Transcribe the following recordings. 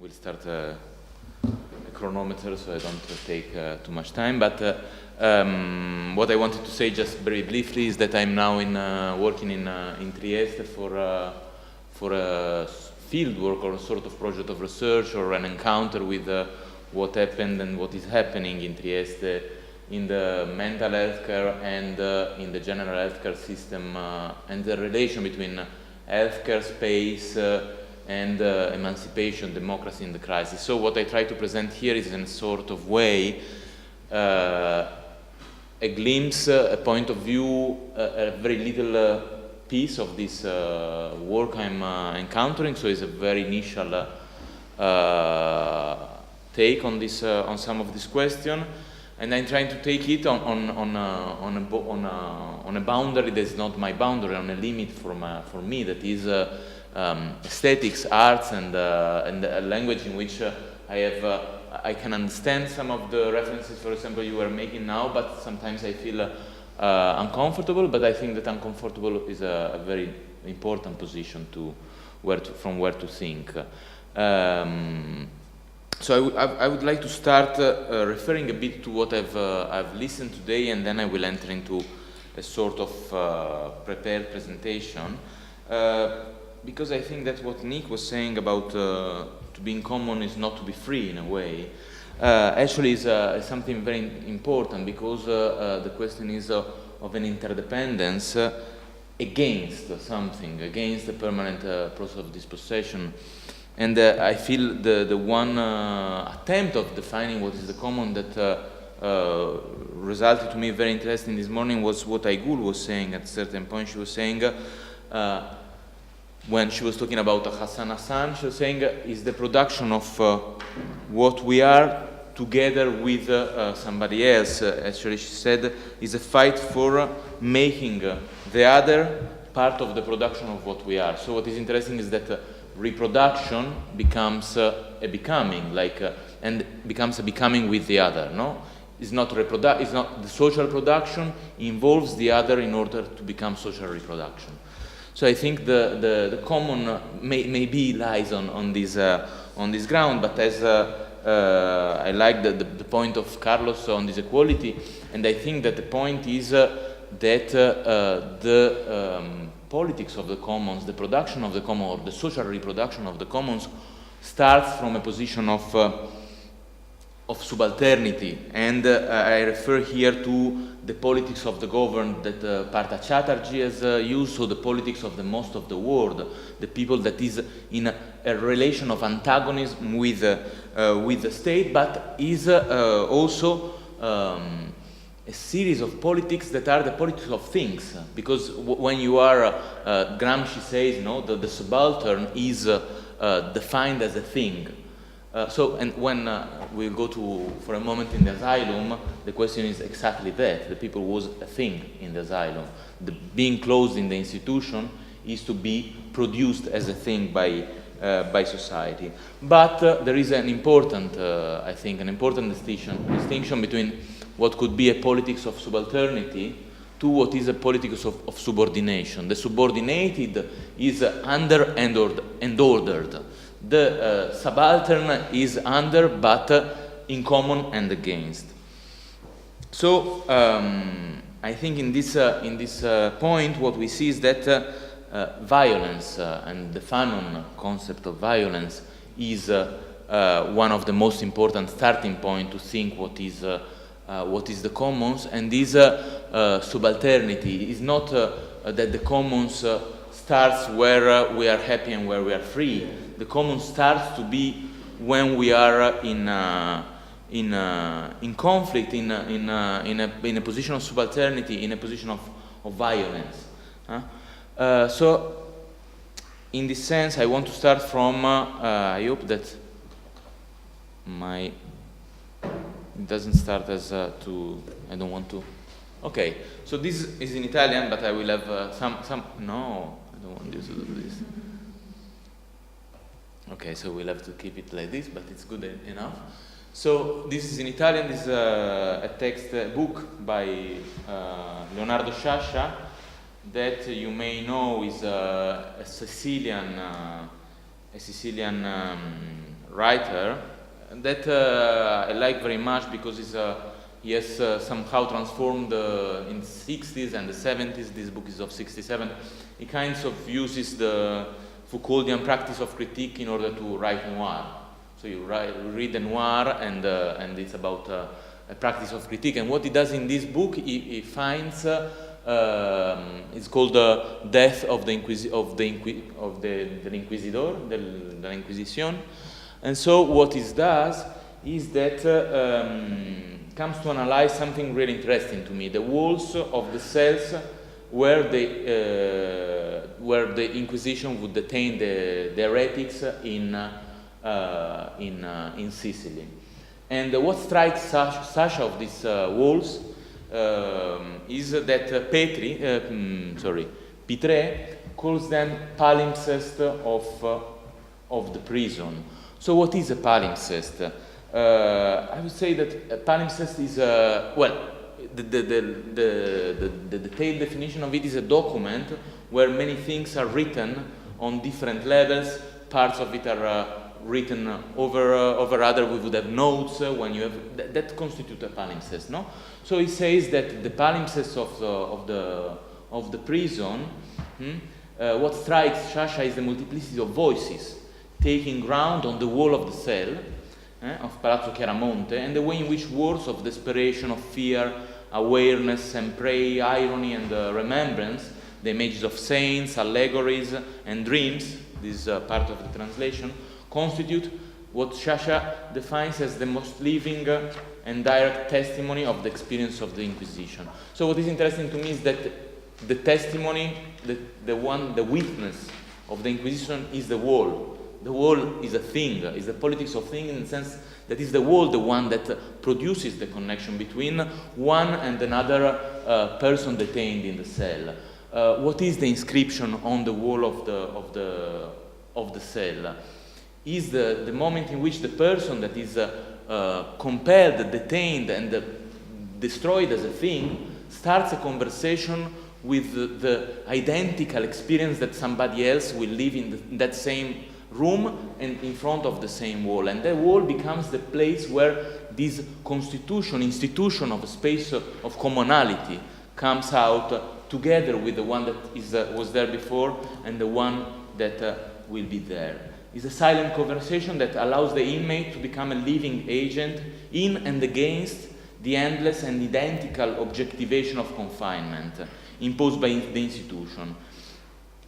We'll start a chronometer so I don't take too much time. But what I wanted to say just very briefly is that I'm now working in Trieste for a field work or a sort of project of research or an encounter with what happened and what is happening in Trieste in the mental health care and in the general healthcare system and the relation between healthcare space and emancipation, democracy in the crisis. So what I try to present here is in a sort of way a glimpse, a point of view, a very little piece of this work I'm encountering. So it's a very initial take on this, on some of this question, and I'm trying to take it on a boundary that is not my boundary, on a limit for me that is aesthetics, arts, and a language in which I can understand some of the references, for example, you were making now, but sometimes I feel uncomfortable. But I think that uncomfortable is a very important position from where to think. So I would like to start referring a bit to what I've listened today, and then I will enter into a sort of prepared presentation. Because I think that what Nick was saying about to be in common is not to be free in a way, actually is something very important, because the question is of an interdependence against something, against the permanent process of dispossession. And I feel the one attempt of defining what is the common that resulted to me very interesting this morning was what Aigul was saying at a certain point. She was saying, when she was talking about Hassan Hassan, she was saying is the production of what we are together with somebody else. Actually, she said is a fight for making the other part of the production of what we are. So what is interesting is that reproduction becomes a becoming, and becomes a becoming with the other. No, it's not it's not the social production involves the other in order to become social reproduction. So I think the common maybe lies on this ground, but as I like the point of Carlos on this equality, and I think that the point is that the politics of the commons, the production of the commons, or the social reproduction of the commons, starts from a position of subalternity, and I refer here to the politics of the governed that Partha Chatterjee has used, so the politics of the most of the world, the people that is in a relation of antagonism with the state, but is also a series of politics that are the politics of things, because when you are, Gramsci says, the subaltern is defined as a thing. And when we'll go for a moment in the asylum, the question is exactly that. The people was a thing in the asylum. The being closed in the institution is to be produced as a thing by society. But there is an important, I think, an important distinction between what could be a politics of subalternity to what is a politics of subordination. The subordinated is under and ordered. The subaltern is under, but in common and against. So I think in this point, what we see is that violence and the Fanon concept of violence is one of the most important starting point to think what is the commons, and this subalternity is not that the commons starts where we are happy and where we are free. The common starts to be when we are in conflict, in a position of subalternity, in a position of violence. So, in this sense, I want to start from. I hope that it doesn't start as to. I don't want to. Okay. So this is in Italian, but I will have some. No, I don't want you to do this. Okay, so we'll have to keep it like this, but it's good enough. So this is in Italian. This is a text book by Leonardo Sciascia that you may know is a Sicilian writer that I like very much because he has somehow transformed in the 60s and the 70s. This book is of 67. He kind of uses the Foucauldian practice of critique in order to write noir. So you read the noir, and it's about a practice of critique. And what he does in this book, he finds it's called the death of the Inquisitor, the Inquisition. And so what he does is that comes to analyze something really interesting to me: the walls of the cells where the Inquisition would detain the heretics in Sicily. And what strikes Sasha of these walls is that Pitre calls them palimpsest of the prison. So what is a palimpsest? I would say that a palimpsest is the detailed definition of it is a document where many things are written on different levels. Parts of it are written over other. We would have notes when you have that constitute a palimpsest, no? So he says that the palimpsest of the prison, what strikes Sasha is the multiplicity of voices taking ground on the wall of the cell of Palazzo Chiaramonte, and the way in which words of desperation, of fear, awareness and prey, irony and remembrance, the images of saints, allegories and dreams, this is part of the translation, constitute what Sasha defines as the most living and direct testimony of the experience of the Inquisition. So what is interesting to me is that the testimony, the witness of the Inquisition is the wall. The wall is a thing, is the politics of thing, in the sense that is the wall the one that produces the connection between one and another person detained in the cell. What is the inscription on the wall of the cell? Is the moment in which the person that is compelled, detained, and destroyed as a thing starts a conversation with the identical experience that somebody else will live in that same room and in front of the same wall. And that wall becomes the place where this institution of a space of commonality comes out together with the one that was there before and the one that will be there. It's a silent conversation that allows the inmate to become a living agent in and against the endless and identical objectivation of confinement imposed by the institution.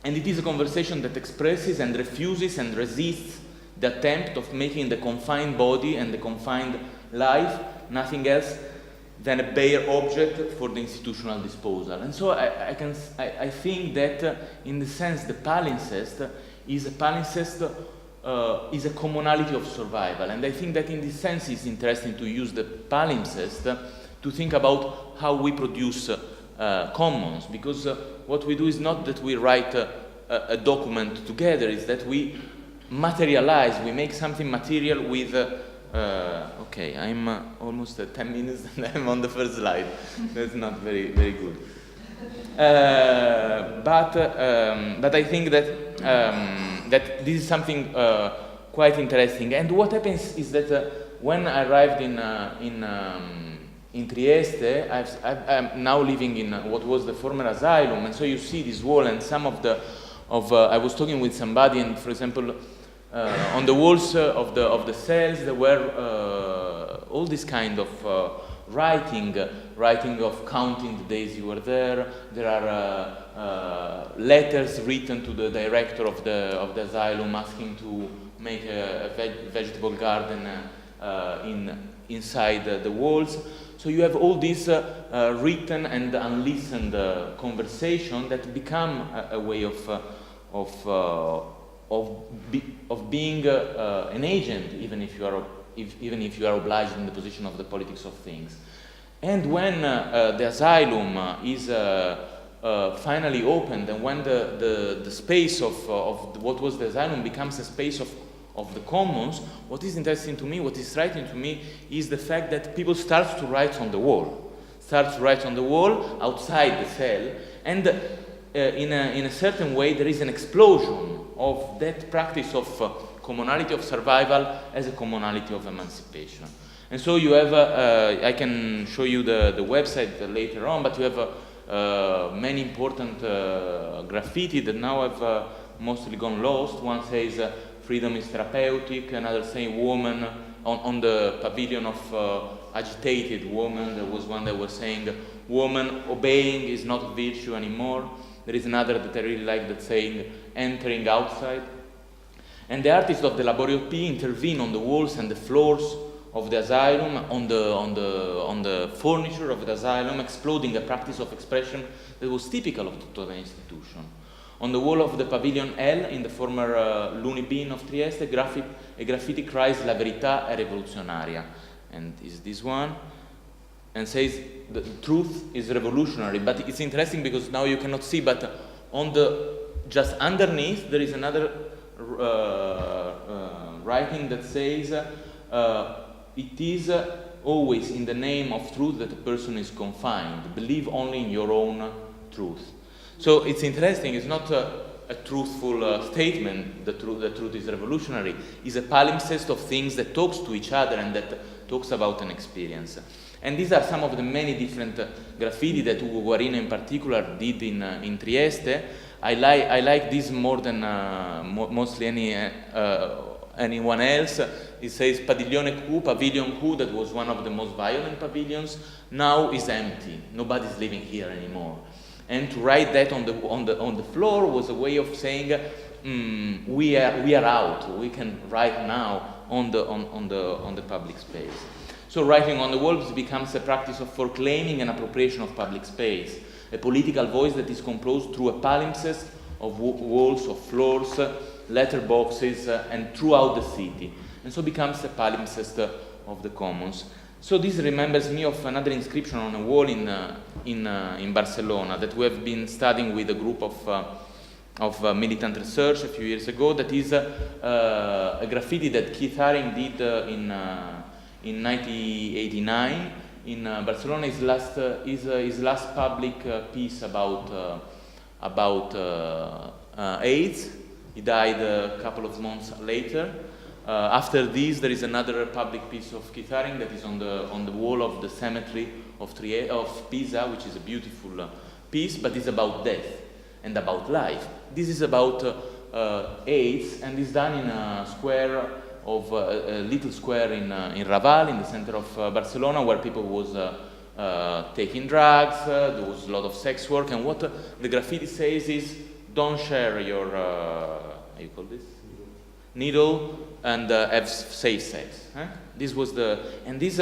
And it is a conversation that expresses and refuses and resists the attempt of making the confined body and the confined life nothing else than a bare object for the institutional disposal. And so I think that in the sense the palimpsest is a commonality of survival. And I think that in this sense it's interesting to use the palimpsest to think about how we produce commons, because what we do is not that we write a document together, it's that we materialize, we make something material with okay, I'm almost at 10 minutes and I'm on the first slide. That's not very, very good. But I think that that this is something quite interesting. And what happens is that when I arrived in Trieste, I'm now living in what was the former asylum, and so you see this wall and some of I was talking with somebody, and for example, on the walls of the cells there were all this kind of writing of counting the days you were there. There are letters written to the director of the asylum asking to make a vegetable garden inside the walls. So you have all these written and unlistened conversation that become a way of being an agent, even if you are obliged in the position of the politics of things. And when the asylum is finally opened, and when the space of what was the asylum becomes a space of the commons, what is interesting to me, what is striking to me, is the fact that people start to write on the wall, outside the cell, and in a certain way there is an explosion of that practice of commonality of survival as a commonality of emancipation. And so you have, I can show you the website later on, but you have many important graffiti that now have mostly gone lost. One says freedom is therapeutic, another saying woman, on the pavilion of agitated woman, there was one that was saying woman obeying is not virtue anymore. There is another that I really like that saying entering outside. And the artists of the Laboratorio P intervene on the walls and the floors of the asylum, on the furniture of the asylum, exploding a practice of expression that was typical of the institution. On the wall of the Pavilion L in the former Looney Bin of Trieste, a graffiti cries La verità è rivoluzionaria. And is this one? And says the truth is revolutionary. But it's interesting because now you cannot see, but on the just underneath there is another writing that says it is always in the name of truth that a person is confined. Believe only in your own truth. So it's interesting, it's not a truthful statement, the truth is revolutionary. It's a palimpsest of things that talks to each other and that talks about an experience. And these are some of the many different graffiti that Ugo Guarino in particular did in Trieste. I like this more than mostly anyone else. It says Padiglione Q, Pavilion Q, that was one of the most violent pavilions, now is empty. Nobody's living here anymore. And to write that on the floor was a way of saying we are out. We can write now on the public space. So writing on the walls becomes a practice of proclaiming an appropriation of public space, a political voice that is composed through a palimpsest of walls, of floors, letterboxes, and throughout the city, and so becomes a palimpsest of the commons. So this remembers me of another inscription on a wall in Barcelona that we have been studying with a group of militant research a few years ago. That is a graffiti that Keith Haring did in 1989 in Barcelona. His last public piece about AIDS. He died a couple of months later. After this, there is another public piece of Keith Haring that is on the wall of the cemetery of Pisa, which is a beautiful piece, but it's about death and about life. This is about AIDS, and is done in a square of a little square in Raval, in the center of Barcelona, where people was taking drugs. There was a lot of sex work, and what the graffiti says is, don't share your how you call this? Needle and have safe sex. This was this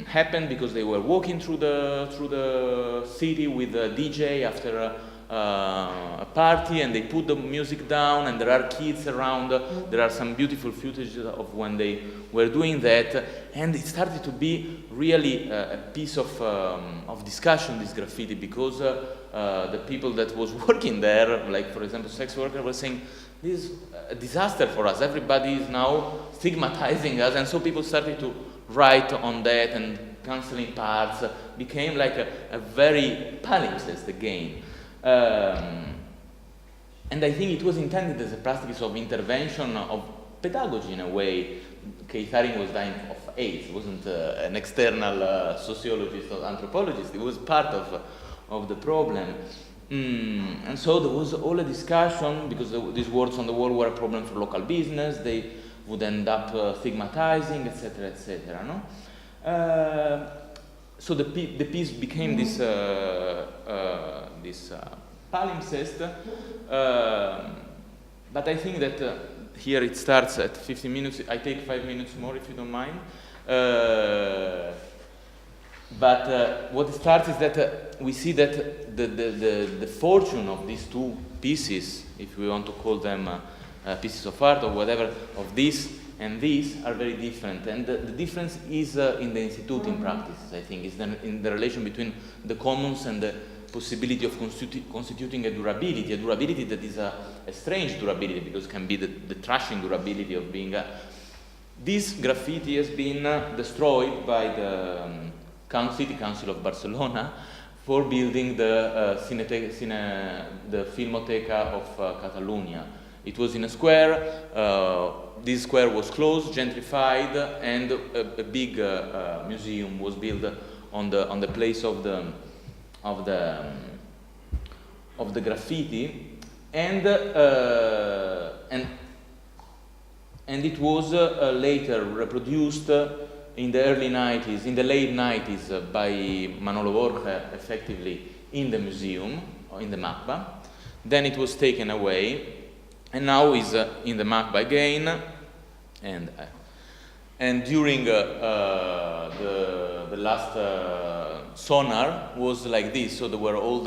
happened because they were walking through the city with a DJ after a party, and they put the music down, and there are kids around. There are some beautiful footage of when they were doing that, and it started to be really a piece of discussion, this graffiti, because the people that was working there, like for example sex workers, were saying, this is a disaster for us. Everybody is now stigmatizing us, and so people started to write on that, and canceling parts became like a very palimpsest again. And I think it was intended as a practice of intervention, of pedagogy in a way. Keith Haring was dying of AIDS. He wasn't an external sociologist or anthropologist. He was part of the problem. And so there was all a discussion, because these words on the wall were a problem for local business. They would end up stigmatizing, etc., etc. No? So the piece became this palimpsest, but I think that here it starts at 15 minutes. I take 5 minutes more if you don't mind. But what starts is that we see that the fortune of these two pieces, if we want to call them pieces of art or whatever, of this and these, are very different. And the difference is in the instituting practices, I think, is in the relation between the commons and the possibility of constituting a durability that is a strange durability, because it can be the trashing durability of being This graffiti has been destroyed by the City Council of Barcelona for building the Filmoteca of Catalonia. It was in a square. This square was closed, gentrified, and a big museum was built on the place of the graffiti, and it was later reproduced in the early 90s, in the late 90s, by Manolo Borja, effectively in the museum, or in the MACBA. Then it was taken away, and now is in the MACBA again. And during the last sonar was like this. So there were all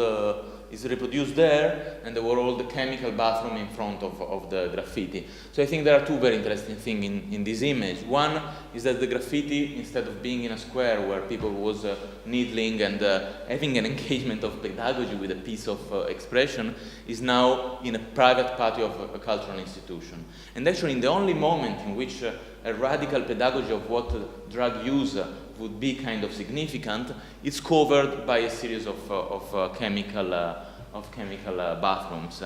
it's reproduced there, and there were all the chemical bathroom in front of the graffiti. So I think there are two very interesting things in this image. One is that the graffiti, instead of being in a square where people was needling and having an engagement of pedagogy with a piece of expression, is now in a private patio of a cultural institution. And actually, in the only moment in which a radical pedagogy of what drug use would be kind of significant, it's covered by a series of chemical bathrooms.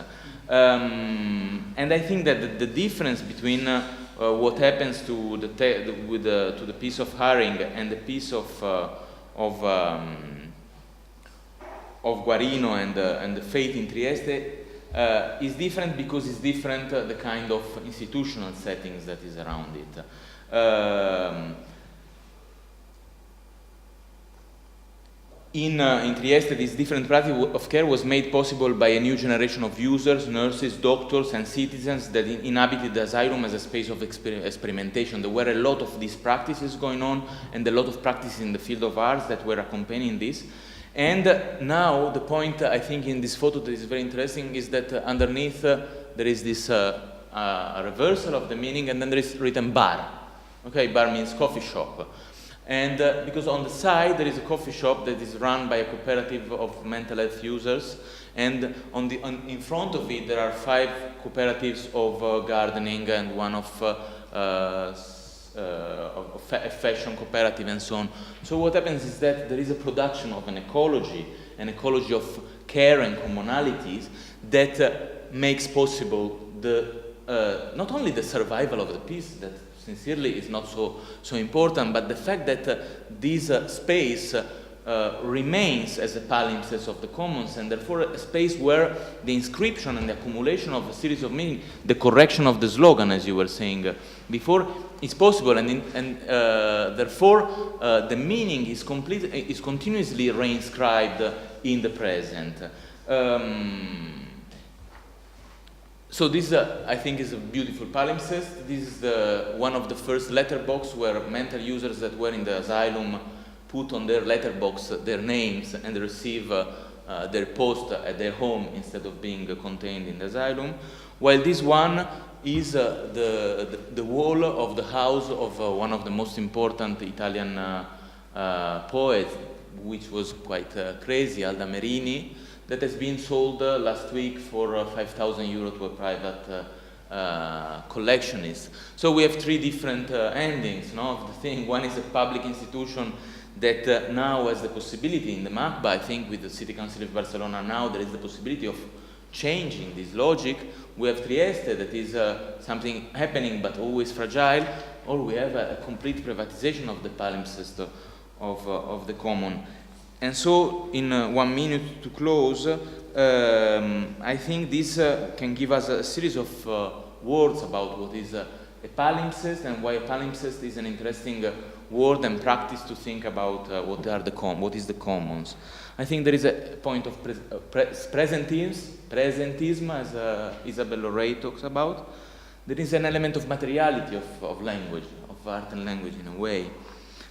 And I think that the difference between what happens to the piece of Haring and the piece of Guarino and the Fate in Trieste is different because it's different the kind of institutional settings that is around it. In Trieste, this different practice of care was made possible by a new generation of users, nurses, doctors, and citizens that inhabited the asylum as a space of experimentation. There were a lot of these practices going on, and a lot of practices in the field of arts that were accompanying this. And now, the point I think in this photo that is very interesting is that underneath there is this reversal of the meaning, and then there is written bar. Okay, bar means coffee shop. And because on the side there is a coffee shop that is run by a cooperative of mental health users, and in front of it there are 5 cooperatives of gardening and one of fashion cooperative and so on. So what happens is that there is a production of an ecology of care and commonalities that makes possible not only the survival of the piece that sincerely is not so important, but the fact that this space remains as a palimpsest of the commons, and therefore a space where the inscription and the accumulation of a series of meaning, the correction of the slogan, as you were saying before, is possible, and therefore the meaning is continuously reinscribed in the present. So this, I think, is a beautiful palimpsest. This is one of the first letterbox where mental users that were in the asylum put on their letterbox their names and receive their post at their home instead of being contained in the asylum. While this one is the wall of the house of one of the most important Italian poets, which was quite crazy, Alda Merini, that has been sold last week for 5,000 euro to a private collectionist. So we have 3 different endings of the thing. One is a public institution that now has the possibility in the MACBA, I think with the City Council of Barcelona now, there is the possibility of changing this logic. We have Trieste, that is something happening but always fragile, or we have a complete privatization of the palimpsest of the common. And so, in 1 minute to close, I think this can give us a series of words about what is a palimpsest and why a palimpsest is an interesting word and practice to think about what is the commons. I think there is a point of presentism, as Isabel Lorey talks about. There is an element of materiality of language, of art and language in a way.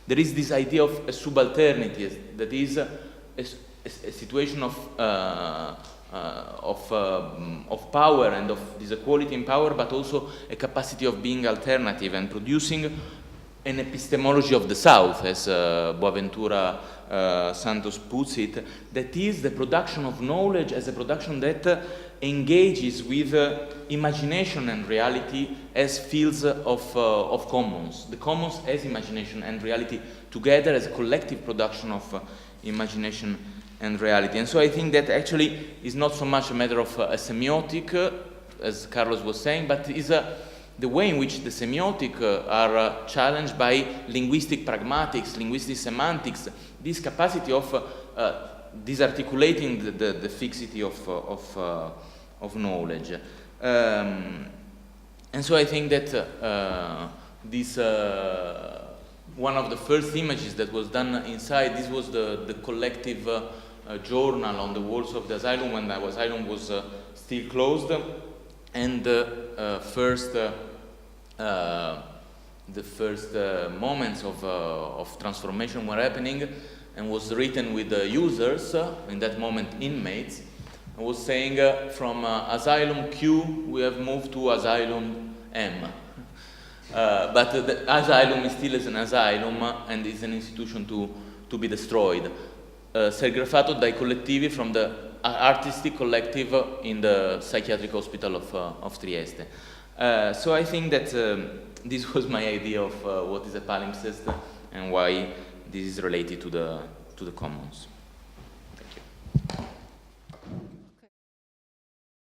There is this idea of a subalternity, that is a situation of power and of this equality in power, but also a capacity of being alternative and producing an epistemology of the South, as Boaventura Santos puts it, that is the production of knowledge as a production that engages with imagination and reality as fields of commons. The commons as imagination and reality together as a collective production of imagination and reality. And so I think that actually is not so much a matter of a semiotic as Carlos was saying, but is the way in which the semiotic are challenged by linguistic pragmatics, linguistic semantics, this capacity of disarticulating the fixity of knowledge. And so I think that this one of the first images that was done inside, this was the collective journal on the walls of the asylum when the asylum was still closed, and the first moments of transformation were happening, and was written with the users, in that moment inmates, and was saying from asylum Q we have moved to asylum M. But the asylum is still as an asylum and is an institution to be destroyed. Serigraffato dai collettivi from the artistic collective in the psychiatric hospital of Trieste. So I think that this was my idea of what is a palimpsest and why this is related to the commons.